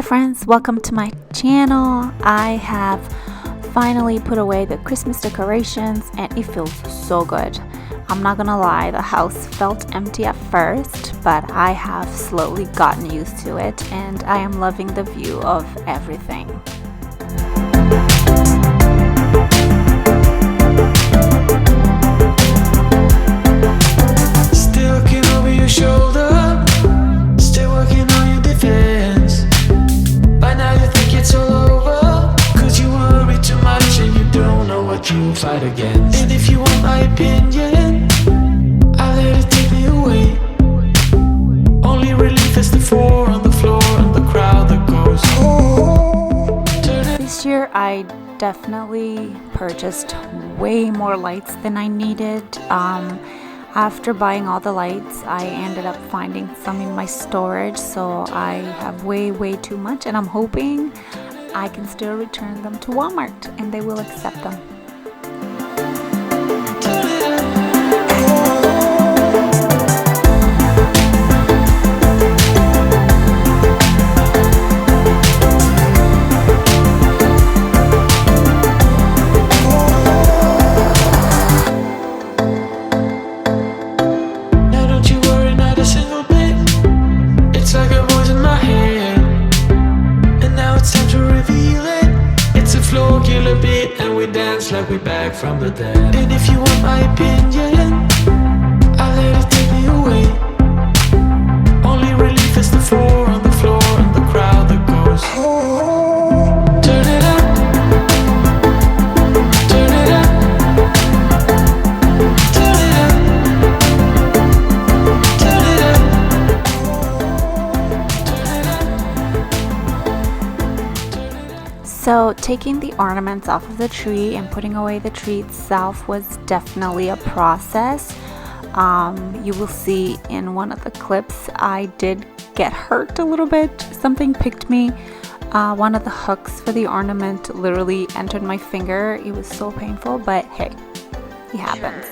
friends, welcome to my channel. I have finally put away the Christmas decorations and it feels so good. I'm not gonna lie, the house felt empty at first, but I have slowly gotten used to it and I am loving the view of everything. Still looking over your shoulder, still working on your defense. By now you think it's all over, cause you worry too much and you don't know what you'll fight against. And if you want my opinion, I'll let it take me away. Only relief is the four on the floor and the crowd that goes, oh. This year I definitely purchased way more lights than I needed. After buying all the lights, I ended up finding some in my storage, so I have way too much, and I'm hoping I can still return them to Walmart and they will accept them. Like we back from the dead. And if you want my opinion, I'll let it take me away. Only relief is the four on the floor and the crowd that goes, oh. Turn it up, turn it up, turn it up, turn it up, turn it up. So taking the ornaments off of the tree and putting away the tree itself was definitely a process. You will see in one of the clips I did get hurt a little bit. Something picked me. One of the hooks for the ornament literally entered my finger. It was so painful, but hey, it happens.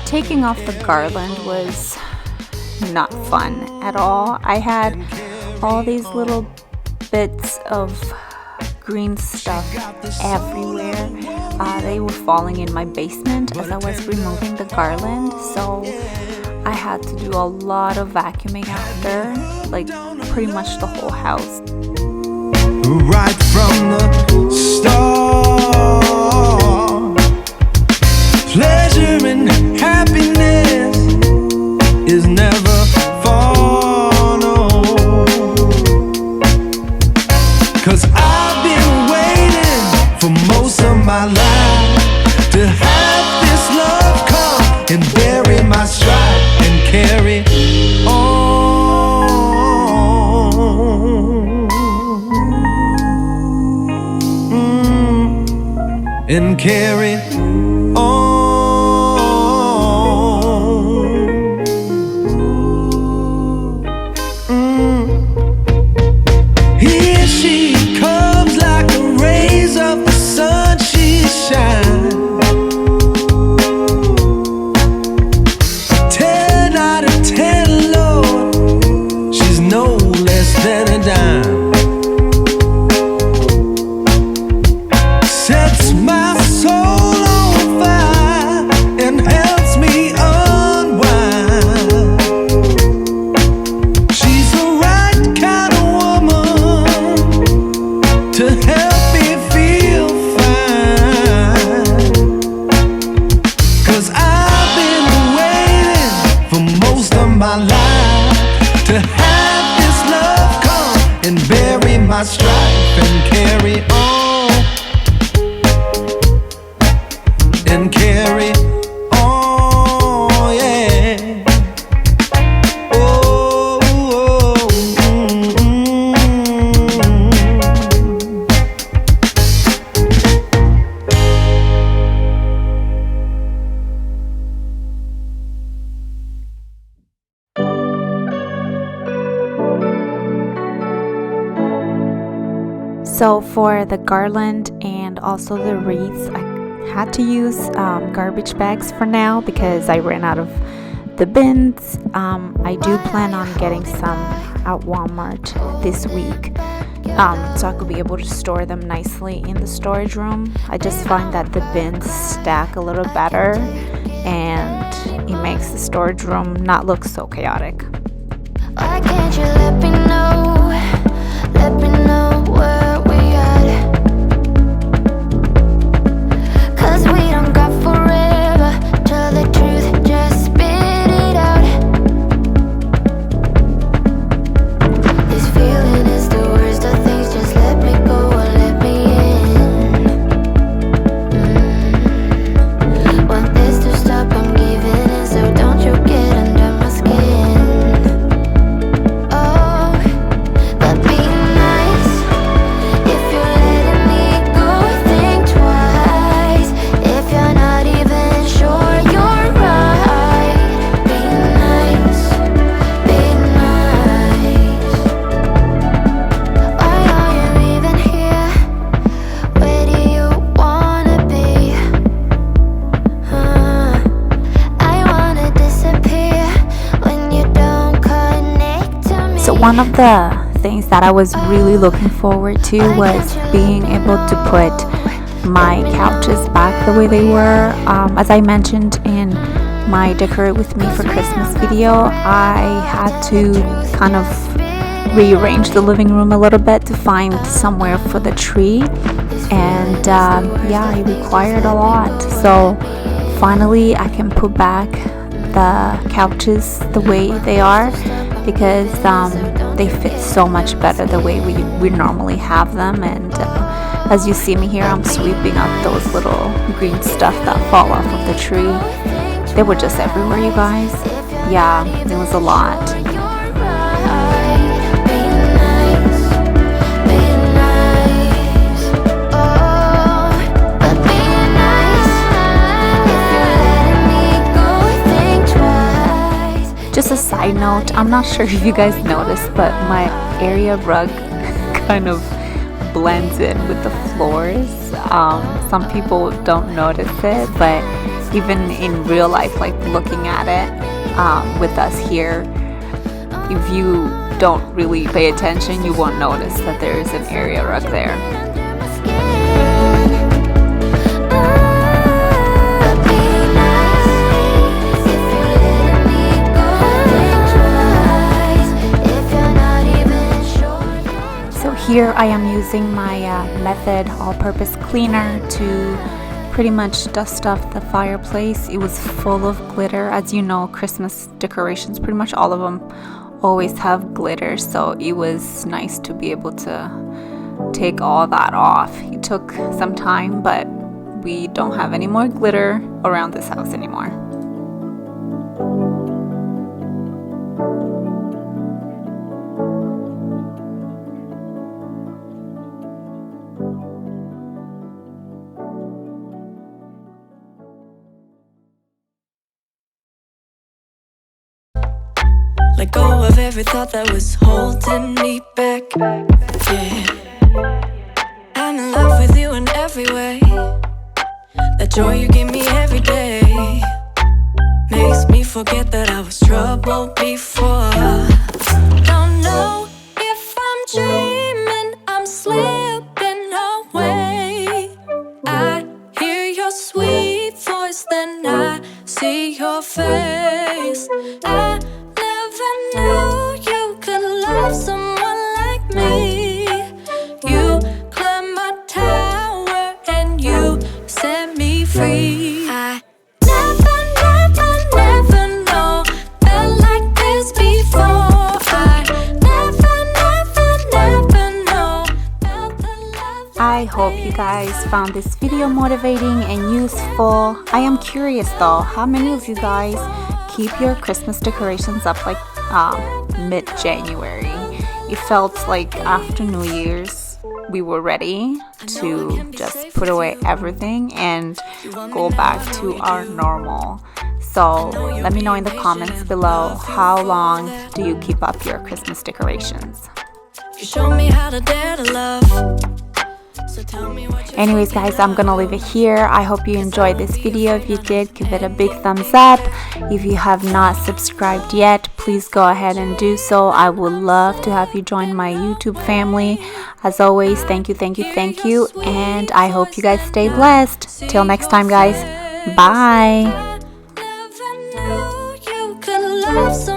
Taking off the garland was not fun at all. I had all these little bits of green stuff everywhere. They were falling in my basement as I was removing the garland, so I had to do a lot of vacuuming after, like pretty much the whole house. Right from the start, for most of my life. To have this love come and bury my strife and carry on. And carry on. Here she comes like the rays of the sun, she shines. 10 out of 10, Lord, she's no less than a dime. Sets my soul on fire and helps me unwind. She's the right kind of woman to help me feel fine. 'Cause I've been waiting for most of my life to have this love come and bury my strife and carry on. And carry on, yeah. Oh, oh, So for the garland and also the wreaths, I had to use garbage bags for now because I ran out of the bins. I do plan on getting some at Walmart this week, so I could be able to store them nicely in the storage room. I just find that the bins stack a little better and it makes the storage room not look so chaotic. Why can't you let me know where we at? 'Cause we don't got forever. Tell the truth, just spit it out. This feeling is the worst of things. Just let me go or let me in. Want this to stop, I'm giving in, so don't you get under my skin. Oh, but be nice if you're letting me go. Think twice if you're not even sure you're right. Be nice, be nice. Why are you even here? Where do you wanna be? I wanna disappear when you don't connect to me. So one of the things that I was really looking forward to was being able to put my couches back the way they were. As I mentioned in my Decorate With Me for Christmas video, I had to kind of rearrange the living room a little bit to find somewhere for the tree, and yeah, it required a lot. So finally I can put back the couches the way they are because they fit so much better the way we normally have them. And as you see me here, I'm sweeping up those little green stuff that fall off of the tree. They were just everywhere, you guys. Yeah, it was a lot. Just a side note, I'm not sure if you guys noticed, but my area rug kind of blends in with the floors. Some people don't notice it, but even in real life, like looking at it with us here, if you don't really pay attention, you won't notice that there is an area rug there. Here I am using my Method all-purpose cleaner to pretty much dust off the fireplace. It was full of glitter. As you know, Christmas decorations, pretty much all of them always have glitter, so it was nice to be able to take all that off. It took some time, but we don't have any more glitter around this house anymore. Let go of every thought that was holding me back. Yeah, I'm in love with you in every way. That joy you give me every day makes me forget that I was trouble before. Don't know if I'm dreaming, I'm slipping away. I hear your sweet voice, then I see your face. I never knew you could love someone like me. You climbed my tower and you set me free. I never know felt like this before. I never know felt the love. I hope you guys found this video motivating and useful. I am curious though, how many of you guys keep your Christmas decorations up like mid-January? It felt like after New Year's we were ready to just put away everything and go back to our normal. So let me know in the comments below, how long do you keep up your Christmas decorations? You show me how to dare to love. So tell me what you Anyways guys, I'm gonna leave it here. I hope you enjoyed this video. If you did, give it a big thumbs up. If you have not subscribed yet, please go ahead and do so. I would love to have you join my YouTube family. As always, thank you, and I hope you guys stay blessed. Till next time guys, bye. never knew you could love someone.